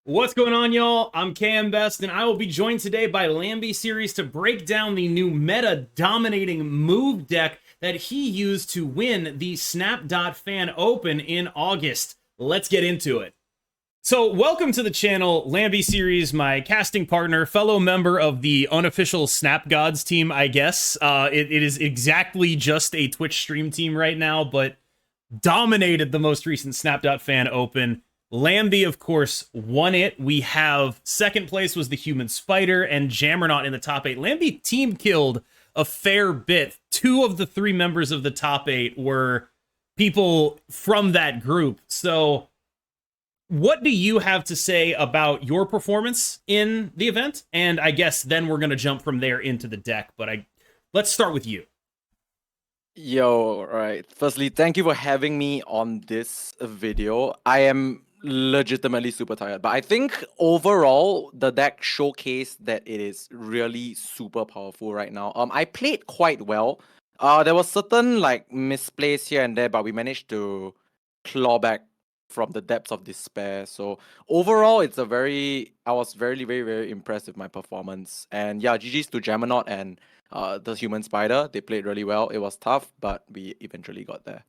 What's going on, y'all? I'm Cam Best, and I will be joined today by Lambyseries to break down the new meta-dominating move deck that he used to win the Snap.fan Open in August. Let's get into it. So, welcome to the channel, Lambyseries, my casting partner, fellow member of the unofficial Snap Gods team, I guess. It is exactly just a Twitch stream team right now, but dominated the most recent Snap.fan Open. Lamby, of course, won it. We have second place was the Human Spider and Jammernaut in the top 8. Lamby team killed a fair bit. 2 of the 3 members of the top 8 were people from that group. So what do you have to say about your performance in the event? And I guess then we're going to jump from there into the deck. But let's start with you. Yo, right. Firstly, thank you for having me on this video. I am legitimately super tired, but I think overall the deck showcased that it is really super powerful right now. I played quite well. There was certain like misplays here and there, but we managed to claw back from the depths of despair. So overall, I was very impressed with my performance. And yeah, GG's to Jammernaut and the Human Spider. They played really well. It was tough, but we eventually got there.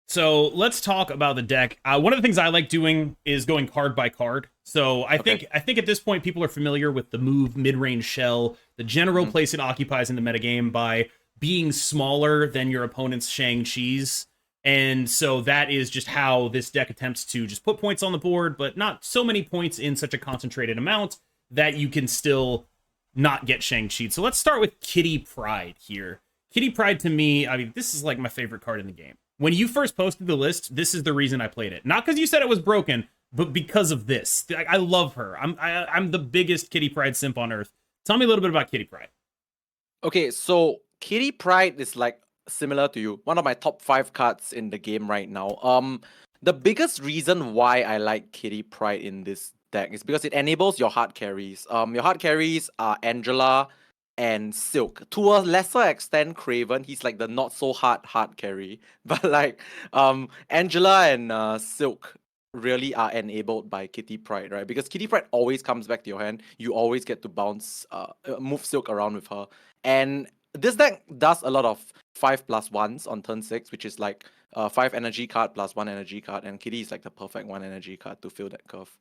So let's talk about the deck. One of the things I like doing is going card by card. So I think at this point people are familiar with the move mid-range shell, the general place it occupies in the metagame by being smaller than your opponent's Shang-Chi's. And so that is just how this deck attempts to just put points on the board, but not so many points in such a concentrated amount that you can still not get Shang-Chi. So let's start with Kitty Pryde here. Kitty Pryde, to me, I mean, this is like my favorite card in the game. When you first posted the list, this is the reason I played it. Not because you said it was broken, but because of this. I love her. I'm the biggest Kitty Pryde simp on earth. Tell me a little bit about Kitty Pryde. Okay, so Kitty Pryde is like similar to you. One of my top 5 cards in the game right now. The biggest reason why I like Kitty Pryde in this deck is because it enables your hard carries. Your hard carries are Angela and Silk. To a lesser extent, Craven. He's like the not so hard carry. But like Angela and Silk really are enabled by Kitty Pryde, right? Because Kitty Pryde always comes back to your hand. You always get to bounce, move Silk around with her. And this deck does a lot of 5+1s on turn 6, which is like 5 energy card plus 1 energy card. And Kitty is like the perfect 1 energy card to fill that curve.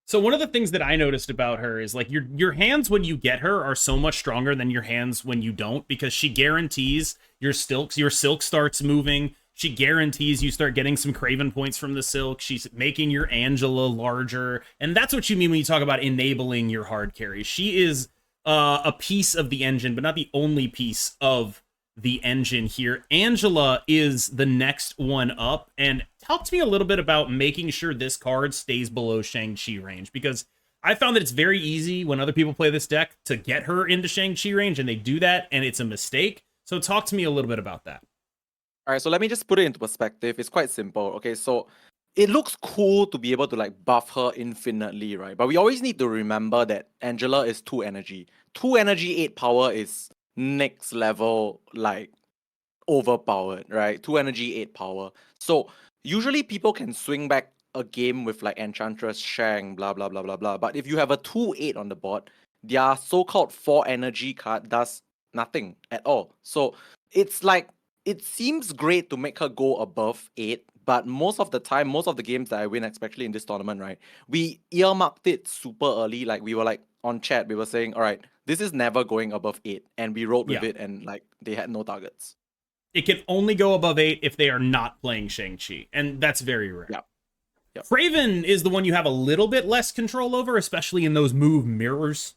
So one of the things that I noticed about her is like your hands when you get her are so much stronger than your hands when you don't, because she guarantees your silk starts moving. She guarantees you start getting some Craven points from the silk. She's making your Angela larger. And that's what you mean when you talk about enabling your hard carry. She is a piece of the engine, but not the only piece of the engine here. Angela is the next one up, and talk to me a little bit about making sure this card stays below Shang-Chi range, because I found that it's very easy when other people play this deck to get her into Shang-Chi range, and they do that, and it's a mistake. So talk to me a little bit about that. All right, so let me just put it into perspective. It's quite simple. Okay, so it looks cool to be able to like buff her infinitely, right? But we always need to remember that Angela is 2 energy. 2 energy, 8 power is next level, like overpowered, right? 2 energy, 8 power. So usually people can swing back a game with like Enchantress, Shang, blah blah blah blah blah. But if you have a 2/8 on the board, their so-called 4 energy card does nothing at all. So it's like it seems great to make her go above 8, but most of the time, most of the games that I win, especially in this tournament, right, we earmarked it super early. Like we were like on chat, we were saying, all right, this is never going above 8, and we rolled with it, and like they had no targets. It can only go above 8 if they are not playing Shang-Chi, and that's very rare. Yeah. Yep. Craven is the one you have a little bit less control over, especially in those move mirrors.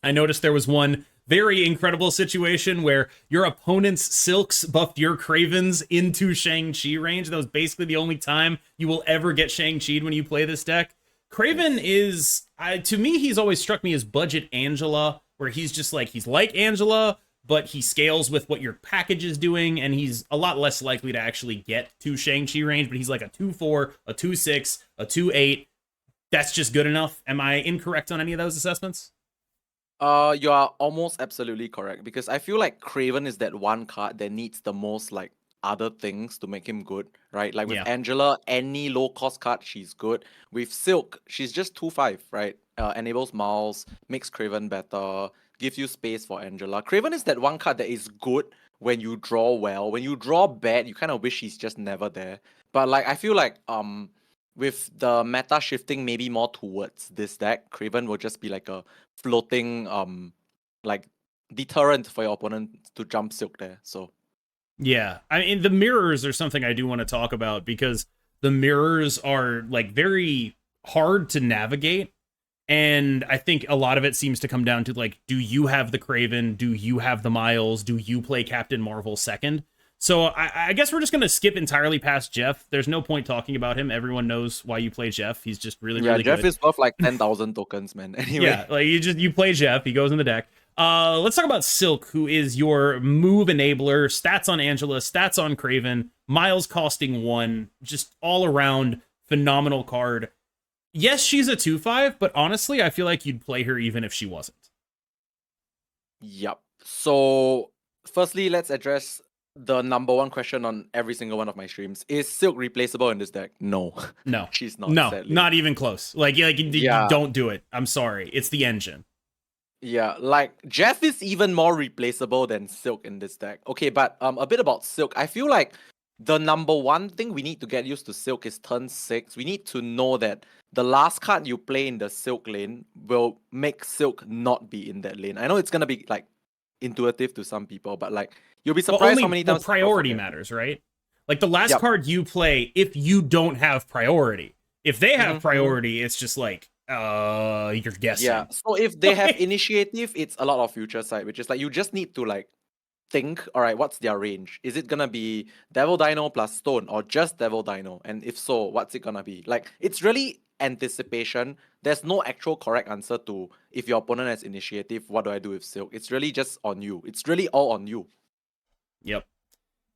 I noticed there was one very incredible situation where your opponent's Silks buffed your Cravens into Shang-Chi range. That was basically the only time you will ever get Shang-Chi'd when you play this deck. Craven is, to me, he's always struck me as budget Angela, where he's just like, he's like Angela, but he scales with what your package is doing, and he's a lot less likely to actually get to Shang-Chi range, but he's like a 2/4, a 2/6, a 2/8. That's just good enough. Am I incorrect on any of those assessments? You are almost absolutely correct, because I feel like Craven is that one card that needs the most like other things to make him good, right? Like with Yeah. Angela, any low cost card, she's good. With Silk, she's just 2/5, right? Enables Miles, makes Craven better, gives you space for Angela. Craven is that one card that is good when you draw well. When you draw bad, you kind of wish he's just never there. But like I feel like with the meta shifting maybe more towards this deck, Craven will just be like a floating like deterrent for your opponent to jump Silk there. So Yeah. I mean, the mirrors are something I do want to talk about because the mirrors are like very hard to navigate. And I think a lot of it seems to come down to like, do you have the Craven? Do you have the Miles? Do you play Captain Marvel second? So I guess we're just going to skip entirely past Jeff. There's no point talking about him. Everyone knows why you play Jeff. He's just really, really Jeff good. is worth like 10,000 tokens, man. Anyway. Yeah, like you play Jeff. He goes in the deck. Let's talk about Silk, who is your move enabler. Stats on Angela, stats on Craven, Miles costing 1, just all around phenomenal card. Yes, she's a 2/5, but honestly, I feel like you'd play her even if she wasn't. Yep. So, firstly, let's address the number one question on every single one of my streams. Is Silk replaceable in this deck? No. No. She's not, No, sadly. not even close. You don't do it. I'm sorry. It's the engine. Yeah, like Jeff is even more replaceable than Silk in this deck. Okay, but a bit about Silk. I feel like the number one thing we need to get used to Silk is turn 6. We need to know that the last card you play in the Silk lane will make Silk not be in that lane. I know it's gonna be like intuitive to some people, but like you'll be surprised how many times priority matters, right? Like the last card you play, if you don't have priority. If they have priority, it's just like you're guessing. Yeah. So if they have initiative, it's a lot of future sight, which is like you just need to like think, all right, what's their range? Is it gonna be Devil Dino plus Stone or just Devil Dino? And if so, what's it gonna be? Like it's really anticipation. There's no actual correct answer to if your opponent has initiative, what do I do with Silk? It's really just on you. It's really all on you. Yep.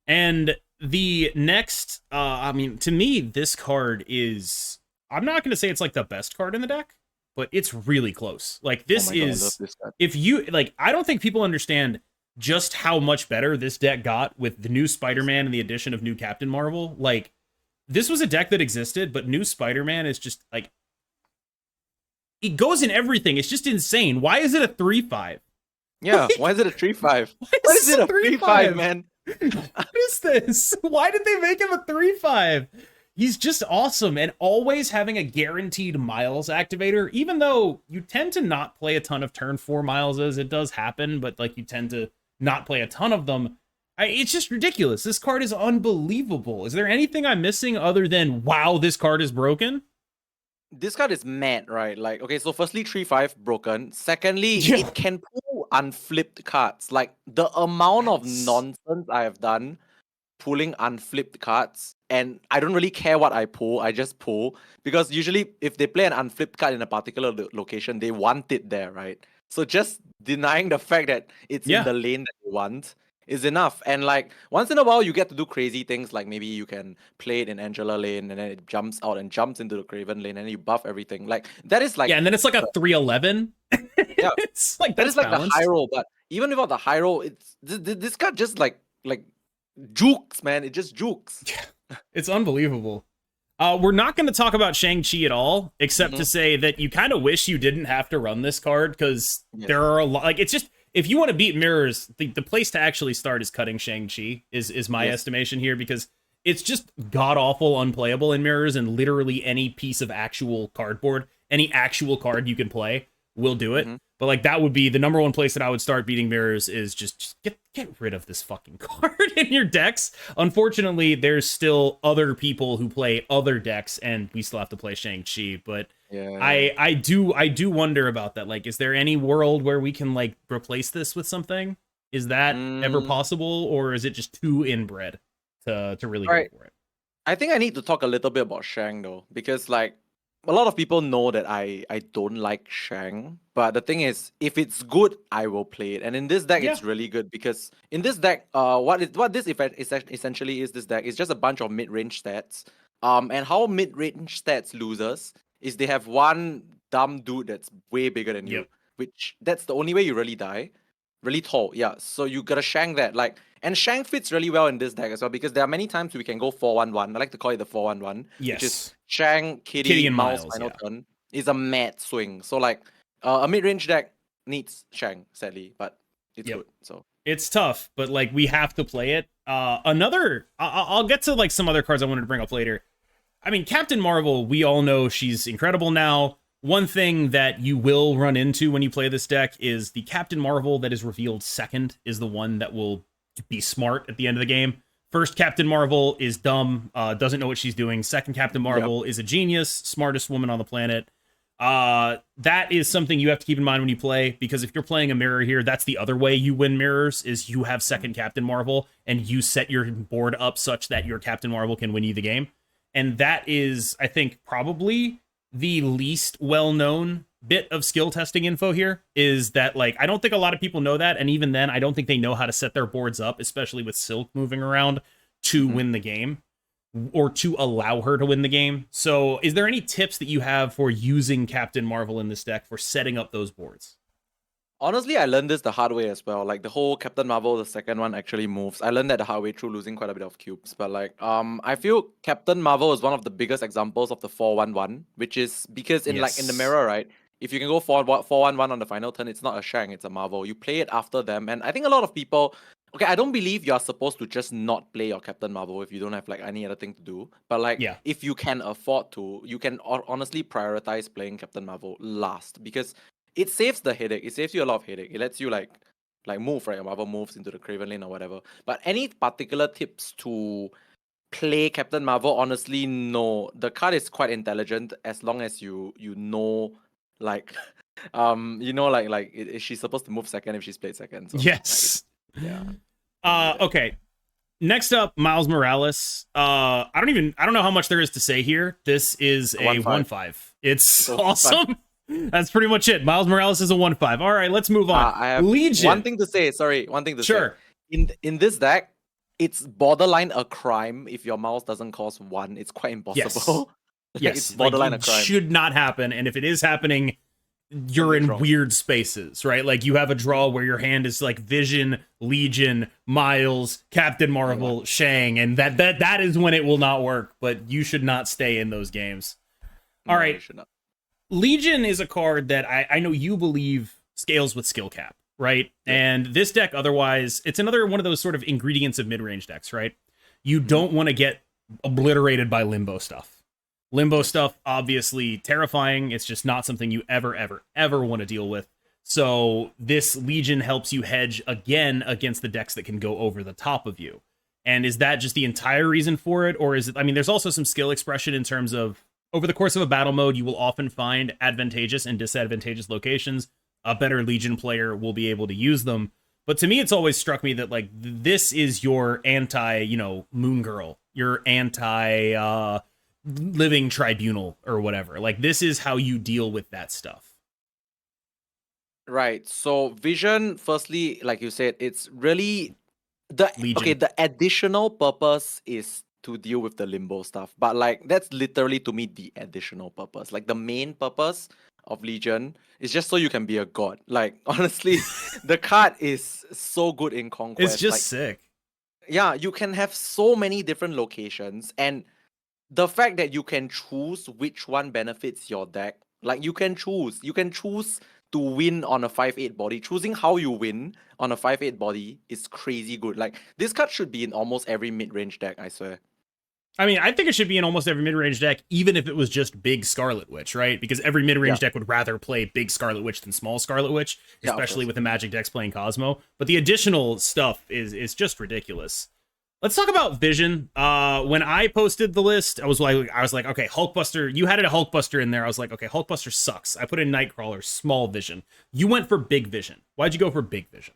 And the next, I mean, to me, this card is, I'm not going to say it's like the best card in the deck, but it's really close. Like this God, I love is, this card. if you, like, I don't think people understand just how much better this deck got with the new Spider-Man and the addition of new Captain Marvel. Like, this was a deck that existed, but new Spider-Man is just, like, it goes in everything. It's just insane. Why is it a 3/5? Yeah, why is it a 3/5? Why is it a 3/5, man? What is this? Why did they make him a 3/5? He's just awesome, and always having a guaranteed Miles activator, even though you tend to not play a ton of turn 4 Mileses. It does happen, but like you tend to not play a ton of them. It's just ridiculous. This card is unbelievable. Is there anything I'm missing other than, wow, this card is broken? This card is mad, right? Like, okay, so firstly, 3/5 broken. Secondly, it can pull unflipped cards. Like, the amount of nonsense I have done pulling unflipped cards, and I don't really care what I pull, I just pull. Because usually, if they play an unflipped card in a particular location, they want it there, right? So just denying the fact that it's in the lane that they want is enough. And like once in a while you get to do crazy things, like maybe you can play it in Angela lane and then it jumps out and jumps into the Craven lane and you buff everything. Like that is like, yeah, and then it's like a 3/11. Yeah, it's like that is like balanced. The high roll. But even without the high roll, it's this card just like jukes, man. It just jukes. It's unbelievable. We're not going to talk about Shang-Chi at all, except to say that you kind of wish you didn't have to run this card because there are a lot. Like, it's just, if you want to beat mirrors, the place to actually start is cutting Shang-Chi, is my estimation here, because it's just god-awful unplayable in mirrors, and literally any piece of actual cardboard, any actual card you can play will do it. But like that would be the number one place that I would start beating mirrors, is just get rid of this fucking card in your decks. Unfortunately, there's still other people who play other decks, and we still have to play Shang-Chi. But I do wonder about that. Like, is there any world where we can like replace this with something? Is that ever possible, or is it just too inbred to really go for it? I think I need to talk a little bit about Shang though, because like a lot of people know that I don't like Shang, but the thing is, if it's good, I will play it. And in this deck, it's really good because in this deck, what this effect essentially is, this deck is just a bunch of mid-range stats. And how mid-range stats loses is they have one dumb dude that's way bigger than you, which that's the only way you really die. really tall. Yeah, so you gotta shank that. Like, and shank fits really well in this deck as well because there are many times we can go 4-1-1. I like to call it the 4-1-1, which is Yes. shank, Kitty kitty, and mouse, Miles, final yeah. turn. Is a mad swing. So like, a mid-range deck needs shank, sadly, but it's Yep. good. So It's tough, but like we have to play it. I'll get to like some other cards I wanted to bring up later. I mean, Captain Marvel, we all know she's incredible now. One thing that you will run into when you play this deck is the Captain Marvel that is revealed second is the one that will be smart at the end of the game. First Captain Marvel is dumb, doesn't know what she's doing. Second Captain Marvel is a genius, smartest woman on the planet. That is something you have to keep in mind when you play, because if you're playing a mirror here, that's the other way you win mirrors, is you have second Captain Marvel and you set your board up such that your Captain Marvel can win you the game. And that is, I think, probably the least well-known bit of skill testing info here, is that, like, I don't think a lot of people know that, and even then, I don't think they know how to set their boards up, especially with Silk moving around, to win the game, or to allow her to win the game. So is there any tips that you have for using Captain Marvel in this deck for setting up those boards? honestly, I learned this the hard way as well. Like the whole Captain Marvel, the second one actually moves. I learned that the hard way through losing quite a bit of cubes. But like, I feel Captain Marvel is one of the biggest examples of the 4-1-1, which is because in like in the Yes. mirror, right? If you can go 4-1-1 on the final turn, it's not a shank, it's a Marvel. You play it after them, and I think a lot of people. Okay, I don't believe you are supposed to just not play your Captain Marvel if you don't have like any other thing to do. But like, Yeah. if you can afford to, you can honestly prioritize playing Captain Marvel last, because it saves the headache. It saves you a lot of headache. It lets you like move, right? Marvel moves into the Craven lane or whatever. But any particular tips to play Captain Marvel? Honestly, no. The card is quite intelligent as long as you know, like is she's supposed to move second if she's played second. So Yes. yeah. Don't do that. Okay. Next up, Miles Morales. I don't know how much there is to say here. This is a 1/5. It's So awesome. That's pretty much it. Miles Morales is a 1/5. All right, let's move on. I have Legion. one thing to say. Sorry, one thing to say. Sure. In this deck, it's borderline a crime if your mouse doesn't cost 1. It's quite impossible. Yes. It's borderline like, a crime. Should not happen. And if it is happening, you're in weird spaces, right? Like you have a draw where your hand is like Vision, Legion, Miles, Captain Marvel, Shang, and that is when it will not work. But you should not stay in those games. All right. You should not. Legion is a card that I know you believe scales with skill cap, right? Yeah. And this deck, otherwise, it's another one of those sort of ingredients of mid-range decks, right? You don't want to get obliterated by limbo stuff. Limbo stuff, obviously terrifying. It's just not something you ever want to deal with. So this Legion helps you hedge again against the decks that can go over the top of you. And is that just the entire reason for it? Or is it, I mean, there's also some skill expression in terms of over the course of a battle mode, you will often find advantageous and disadvantageous locations. A better Legion player will be able to use them. But to me, it's always struck me that like this is your anti, Moon Girl, your anti Living Tribunal or whatever. Like this is how you deal with that stuff. Right. So Vision, firstly, like you said, it's really the additional purpose is to deal with the limbo stuff. But like that's literally to me the additional purpose. Like the main purpose of Legion is just so you can be a god. Like honestly, the card is so good in Conquest. It's just sick. Yeah, you can have so many different locations, and the fact that you can choose which one benefits your deck, like you can choose to win on a 5/8 body. Choosing how you win on a 5/8 body is crazy good. Like this card should be in almost every mid-range deck, I swear. I mean, I think it should be in almost every mid-range deck, even if it was just big Scarlet Witch, right? Because every mid-range deck would rather play big Scarlet Witch than small Scarlet Witch, especially with the Magic decks playing Cosmo. But the additional stuff is just ridiculous. Let's talk about Vision. When I posted the list, I was like, okay, Hulkbuster. You had a Hulkbuster in there. I was like, okay, Hulkbuster sucks. I put in Nightcrawler, small Vision. You went for big Vision. Why'd you go for big Vision?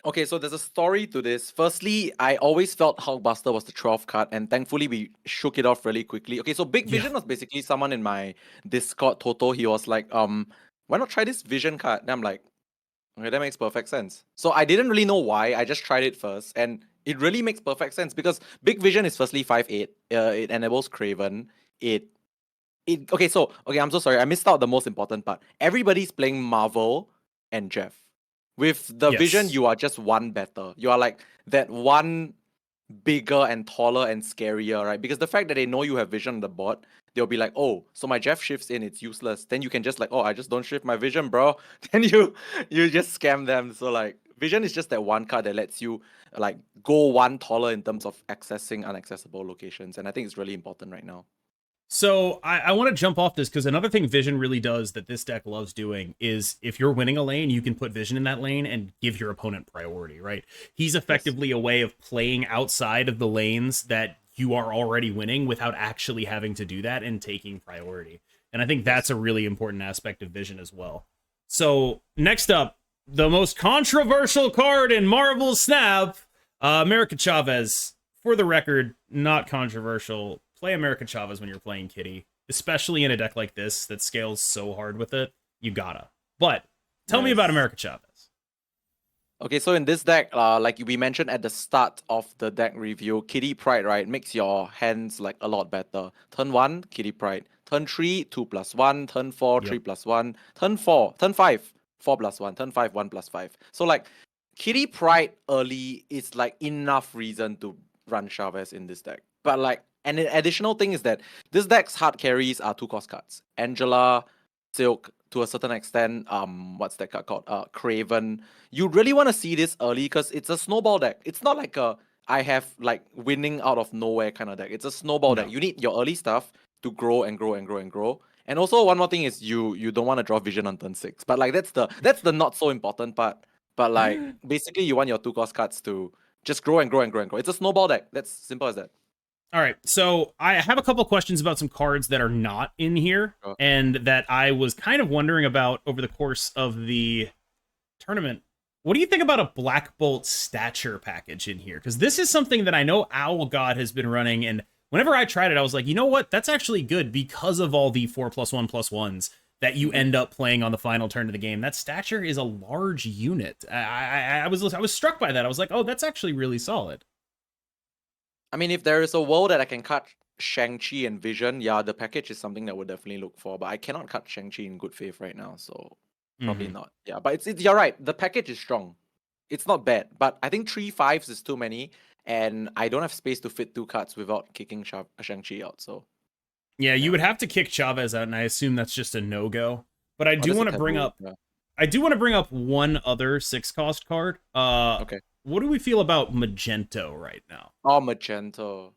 Okay, so there's a story to this. Firstly, I always felt Hulkbuster was the 12th card, and thankfully we shook it off really quickly. Okay, so Big Vision was basically someone in my Discord, Toto. He was like, why not try this Vision card? And I'm like, okay, that makes perfect sense. So I didn't really know why. I just tried it first, and it really makes perfect sense because Big Vision is firstly 5/8. It enables Craven. Okay, I'm so sorry. I missed out the most important part. Everybody's playing Marvel and Jeff. With the vision, Yes. you are just one better. You are like that one bigger and taller and scarier, right? Because the fact that they know you have vision on the board, they'll be like, oh, so my Jeff shifts in, it's useless. Then you can just like, oh, I just don't shift my vision, bro. Then you just scam them. So like vision is just that one card that lets you like go one taller in terms of accessing inaccessible locations. And I think it's really important right now. So I want to jump off this because another thing Vision really does that this deck loves doing is if you're winning a lane, you can put Vision in that lane and give your opponent priority, right? He's effectively a way of playing outside of the lanes that you are already winning without actually having to do that and taking priority. And I think that's a really important aspect of Vision as well. So next up, the most controversial card in Marvel Snap, America Chavez. For the record, not controversial. Play America Chavez when you're playing Kitty, especially in a deck like this that scales so hard with it. You gotta. But tell me about America Chavez. Okay, so in this deck, like we mentioned at the start of the deck review, Kitty Pride, right, makes your hands like a lot better. Turn 1, Kitty Pride. Turn 3, 2+1. Turn 4, 3+1. Turn 5, 4+1. Turn 5, 1+5. So like Kitty Pride early is like enough reason to run Chavez in this deck. But like, and an additional thing is that this deck's hard carries are 2-cost cards. Angela, Silk, to a certain extent, what's that card called? Craven. You really want to see this early because it's a snowball deck. It's not like a I have like winning out of nowhere kind of deck. It's a snowball deck. You need your early stuff to grow and grow and grow and grow. And also one more thing is you don't want to draw vision on turn 6. But like that's the not so important part. But like basically you want your 2-cost cards to just grow and grow and grow and grow. It's a snowball deck. That's simple as that. All right, so I have a couple questions about some cards that are not in here and that I was kind of wondering about over the course of the tournament. What do you think about a Black Bolt stature package in here? Because this is something that I know Owl God has been running, and whenever I tried it, I was like, you know what? That's actually good because of all the 4+1/+1s that you end up playing on the final turn of the game. That stature is a large unit. I was struck by that. I was like, oh, that's actually really solid. I mean, if there is a world that I can cut Shang-Chi and Vision, yeah, the package is something that I would definitely look for. But I cannot cut Shang-Chi in good faith right now, so probably not. Yeah, but it's you're right. The package is strong. It's not bad, but I think 3 5s is too many, and I don't have space to fit 2 cards without kicking Shang-Chi out. So yeah, you would have to kick Chavez out, and I assume that's just a no-go. But I do want to bring up, one other 6-cost card. Okay. What do we feel about Magento right now? Oh, Magento.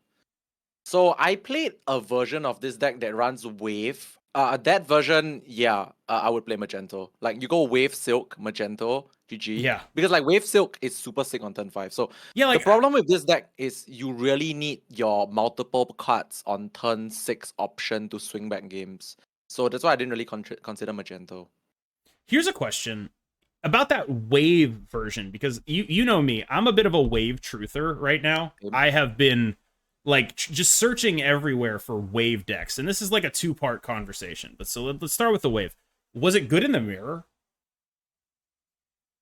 So I played a version of this deck that runs Wave. That version, yeah, I would play Magento. Like you go Wave Silk, Magento, GG. Yeah. Because like Wave Silk is super sick on turn 5. So yeah, like, the problem with this deck is you really need your multiple cards on turn 6 option to swing back games. So that's why I didn't really consider Magento. Here's a question about that Wave version, because you know me, I'm a bit of a Wave truther right now. I have been like just searching everywhere for Wave decks, and this is like a 2-part conversation. But so let's start with the Wave. Was it good in the mirror?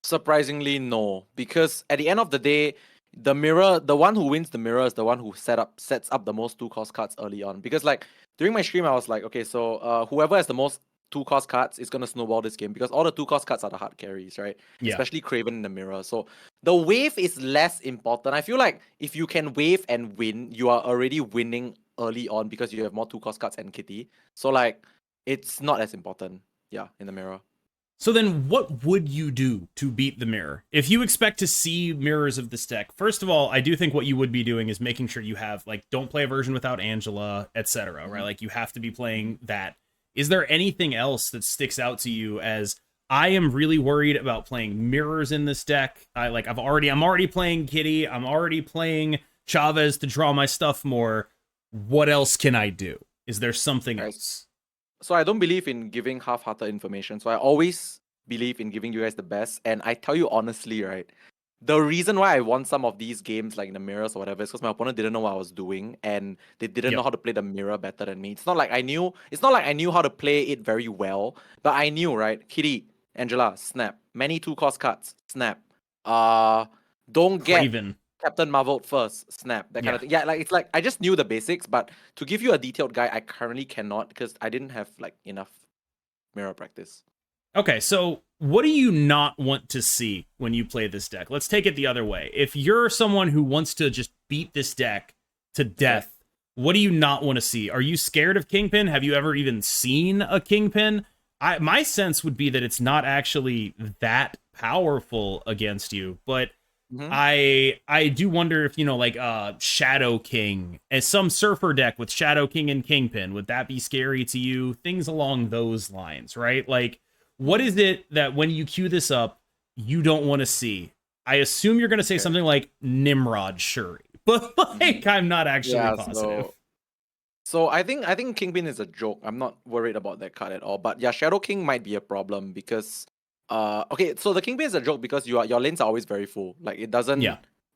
Surprisingly, no, because at the end of the day, the mirror, the one who wins the mirror is the one who sets up the most 2-cost cards early on. Because like during my stream, I was like, okay, so whoever has the most 2-cost cards is gonna snowball this game because all the 2-cost cards are the hard carries, right? Yeah. Especially Craven in the mirror. So the wave is less important. I feel like if you can wave and win, you are already winning early on because you have more 2-cost cards and Kitty. So like it's not as important, yeah, in the mirror. So then what would you do to beat the mirror? If you expect to see mirrors of this deck, first of all, I do think what you would be doing is making sure you have, like, don't play a version without Angela, etc., right? Like, you have to be playing that. Is there anything else that sticks out to you as, I am really worried about playing mirrors in this deck? I'm already playing Kitty, I'm already playing Chavez to draw my stuff more. What else can I do? Is there something else? So I don't believe in giving half-hearted information. So I always believe in giving you guys the best. And I tell you honestly, right, the reason why I won some of these games, like in the mirrors or whatever, is because my opponent didn't know what I was doing and they didn't know how to play the mirror better than me. It's not like I knew how to play it very well, but I knew, right? Kitty, Angela, Snap. Many 2-cost cards, Snap. Don't get Craven. Captain Marvel first, Snap, that kind of thing. Yeah, like it's like I just knew the basics, but to give you a detailed guide, I currently cannot because I didn't have like enough mirror practice. Okay, so what do you not want to see when you play this deck? Let's take it the other way. If you're someone who wants to just beat this deck to death, what do you not want to see? Are you scared of Kingpin? Have you ever even seen a Kingpin? My sense would be that it's not actually that powerful against you, but I do wonder if, like Shadow King, as some surfer deck with Shadow King and Kingpin, would that be scary to you? Things along those lines, right? Like, what is it that when you queue this up, you don't want to see? I assume you're going to say something like Nimrod Shuri, but like I'm not actually positive. So I think Kingpin is a joke. I'm not worried about that card at all. But yeah, Shadow King might be a problem because okay, so the Kingpin is a joke because your lanes are always very full. Like it doesn't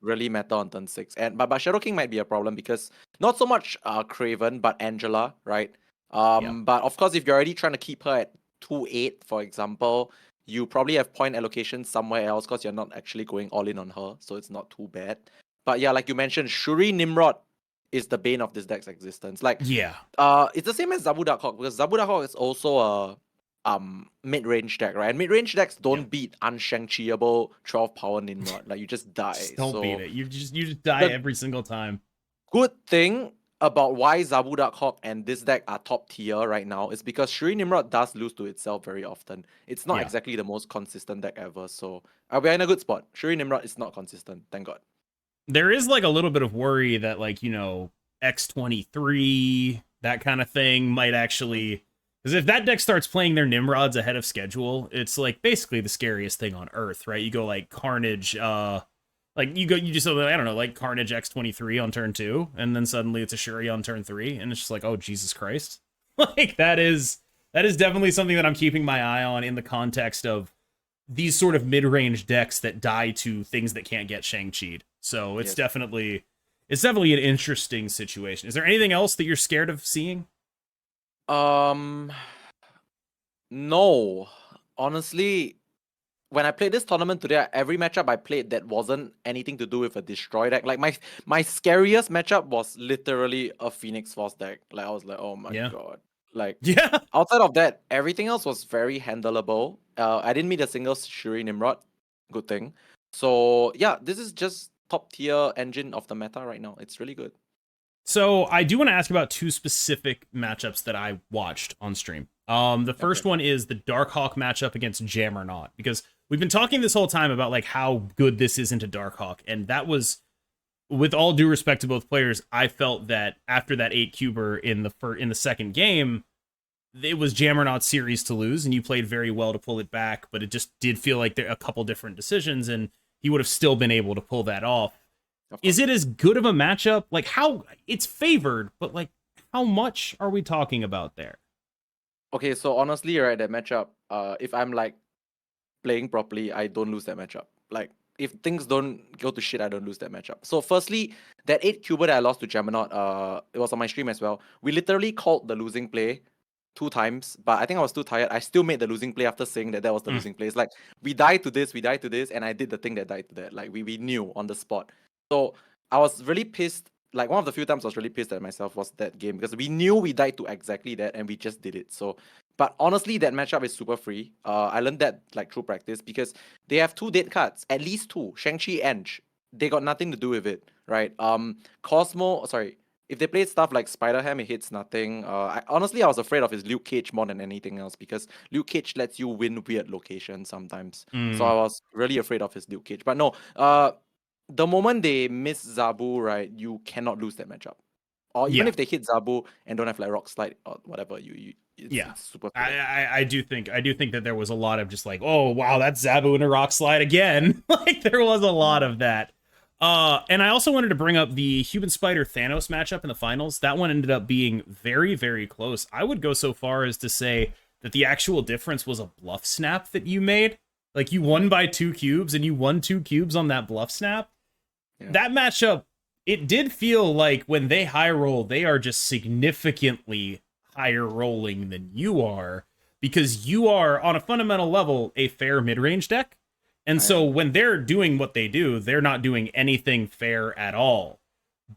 really matter on turn 6. And but Shadow King might be a problem because not so much Craven, but Angela, right? But of course if you're already trying to keep her at 2-8, for example, you probably have point allocation somewhere else because you're not actually going all in on her, so it's not too bad. But yeah, like you mentioned, Shuri Nimrod is the bane of this deck's existence. Like, it's the same as Zabu Darkhawk because Zabu Darkhawk is also a mid-range deck, right? And mid-range decks don't beat unshang-chiable 12 power Nimrod. Like you just die. Just don't beat it. You just die every single time. Good thing about why Zabu Darkhawk and this deck are top tier right now is because Shuri Nimrod does lose to itself very often. It's not exactly the most consistent deck ever, so we're in a good spot. Shuri Nimrod is not consistent, thank God. There is like a little bit of worry that like, X23, that kind of thing might actually, because if that deck starts playing their Nimrods ahead of schedule, it's like basically the scariest thing on earth, right? You go like Carnage, like you just, I don't know, like Carnage X23 on turn 2, and then suddenly it's a Shuri on turn 3, and it's just like, oh, Jesus Christ. Like that is definitely something that I'm keeping my eye on in the context of these sort of mid-range decks that die to things that can't get Shang-Chi'd. So it's definitely an interesting situation. Is there anything else that you're scared of seeing? No. Honestly, when I played this tournament today, every matchup I played that wasn't anything to do with a destroy deck. Like my scariest matchup was literally a Phoenix Force deck. Like I was like, oh my god. Like outside of that, everything else was very handleable. I didn't meet a single Shuri Nimrod. Good thing. So yeah, this is just top tier engine of the meta right now. It's really good. So I do want to ask about 2 specific matchups that I watched on stream. The first one is the Darkhawk matchup against Jammernaut, because we've been talking this whole time about like how good this is into Darkhawk, and that was, with all due respect to both players, I felt that after that 8-cuber in the second game, it was Jammernaut's series to lose, and you played very well to pull it back, but it just did feel like there are a couple different decisions, and he would have still been able to pull that off. Is it as good of a matchup? Like, how it's favored, but like, how much are we talking about there? Okay, so honestly, right, that matchup, if I'm like playing properly, I don't lose that matchup. Like, if things don't go to shit, I don't lose that matchup. So firstly, that 8-cuber that I lost to Jammernaut, it was on my stream as well. We literally called the losing play 2 times, but I think I was too tired. I still made the losing play after saying that was the losing play. It's like, we died to this, and I did the thing that died to that. Like, we knew on the spot. So I was really pissed. Like, one of the few times I was really pissed at myself was that game, because we knew we died to exactly that, and we just did it. So, but honestly, that matchup is super free. I learned that like through practice, because they have 2 dead cards, at least 2, Shang-Chi and they got nothing to do with it, right? If they played stuff like Spider-Ham, it hits nothing. I was afraid of his Luke Cage more than anything else, because Luke Cage lets you win weird locations sometimes. So I was really afraid of his Luke Cage. But no, the moment they miss Zabu, right, you cannot lose that matchup. Or even if they hit Zabu and don't have like Rock Slide or whatever, it's super cool. I do think that there was a lot of just like, oh wow, that's Zabu in a Rock Slide again. Like there was a lot of that. And I also wanted to bring up the Human Spider Thanos matchup in the finals. That one ended up being very, very close. I would go so far as to say that the actual difference was a bluff snap that you made. Like you won by 2 cubes, and you won 2 cubes on that bluff snap. That matchup, it did feel like when they high roll, they are just significantly higher rolling than you are, because you are, on a fundamental level, a fair mid-range deck. And so when they're doing what they do, they're not doing anything fair at all.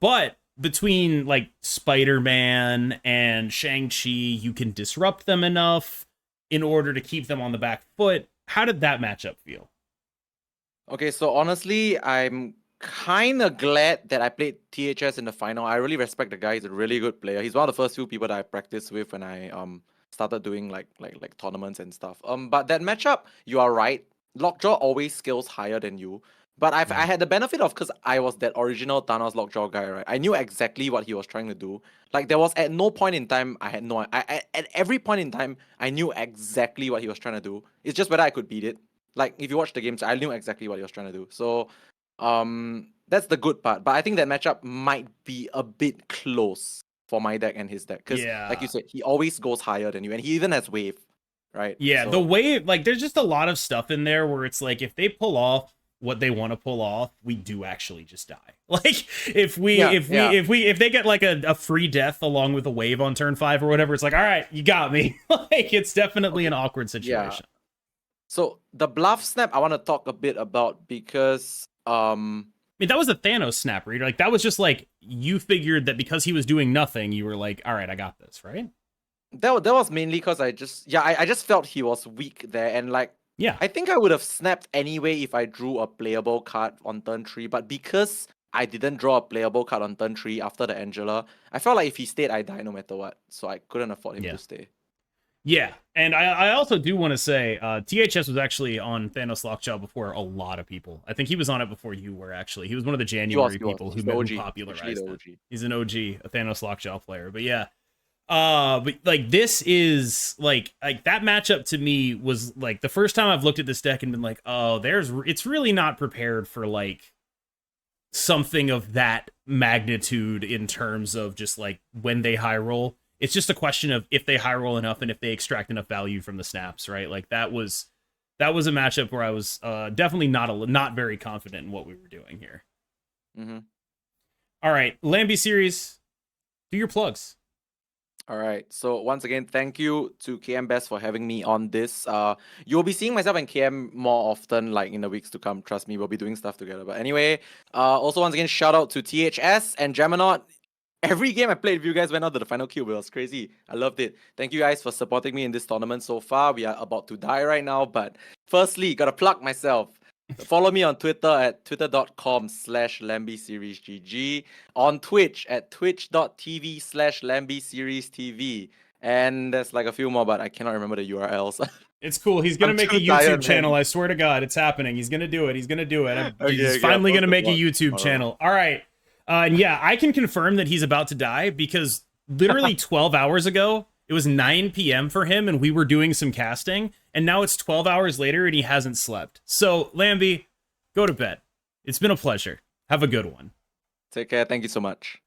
But between like Spider-Man and Shang-Chi, you can disrupt them enough. in order to keep them on the back foot. How did that matchup feel? Okay, so honestly, I'm kind of glad that I played THS in the final. I really respect the guy. He's a really good player. He's one of the first few people that I practiced with when I started doing like tournaments and stuff. But that matchup, you are right. Lockjaw always scales higher than you. But I had the benefit of, because I was that original Thanos Lockjaw guy, right? I knew exactly what he was trying to do. Like, there was at no point in time I had no at every point in time I knew exactly what he was trying to do. It's just whether I could beat it. Like, if you watch the games, I knew exactly what he was trying to do. So that's the good part. But I think that matchup might be a bit close for my deck and his deck. Because like you said, he always goes higher than you. And he even has wave, right? Yeah, so, the wave, like, there's just a lot of stuff in there where it's like, if they pull off what they want to pull off, we do actually just die. Like, if they get like a free death along with a wave on turn 5 or whatever, it's like, all right, you got me. Like, it's definitely an awkward situation. Yeah. So the bluff snap I want to talk a bit about, because I mean, that was a Thanos snap reader. Like, that was just like, you figured that because he was doing nothing, you were like, all right, I got this, right? That was mainly because I just felt he was weak there, and like, yeah, I think I would have snapped anyway if I drew a playable card on turn 3, but because I didn't draw a playable card on turn 3 after the Angela, I felt like if he stayed, I die no matter what, so I couldn't afford him to stay. Yeah, and I also do want to say, THS was actually on Thanos Lockjaw before a lot of people. I think he was on it before you were, actually. He was one of the January people who popularized it. He's an OG, a Thanos Lockjaw player. But yeah, but like, this is like that matchup to me was like the first time I've looked at this deck and been like, oh, it's really not prepared for like something of that magnitude in terms of just like when they high roll. It's just a question of if they high roll enough and if they extract enough value from the snaps, right? Like, that was a matchup where I was definitely not very confident in what we were doing here. Mm-hmm. All right, Lambyseries, do your plugs. All right. So once again, thank you to KM Best for having me on this. You'll be seeing myself and KM more often, like in the weeks to come. Trust me, we'll be doing stuff together. But anyway, also once again, shout out to THS and Gemini. Every game I played with you guys went out to the final cube. It was crazy. I loved it. Thank you guys for supporting me in this tournament so far. We are about to die right now, but firstly, gotta plug myself. Follow me on Twitter at twitter.com/LambySeriesGG, on Twitch at twitch.tv/LambySeriesTV. And there's like a few more, but I cannot remember the URLs. It's cool. He's gonna make a YouTube channel. I swear to God, it's happening. He's gonna do it. He's finally gonna make a YouTube channel. All right. And yeah, I can confirm that he's about to die, because literally 12 hours ago, it was 9 p.m. for him, and we were doing some casting, and now it's 12 hours later, and he hasn't slept. So, Lamby, go to bed. It's been a pleasure. Have a good one. Take care. Thank you so much.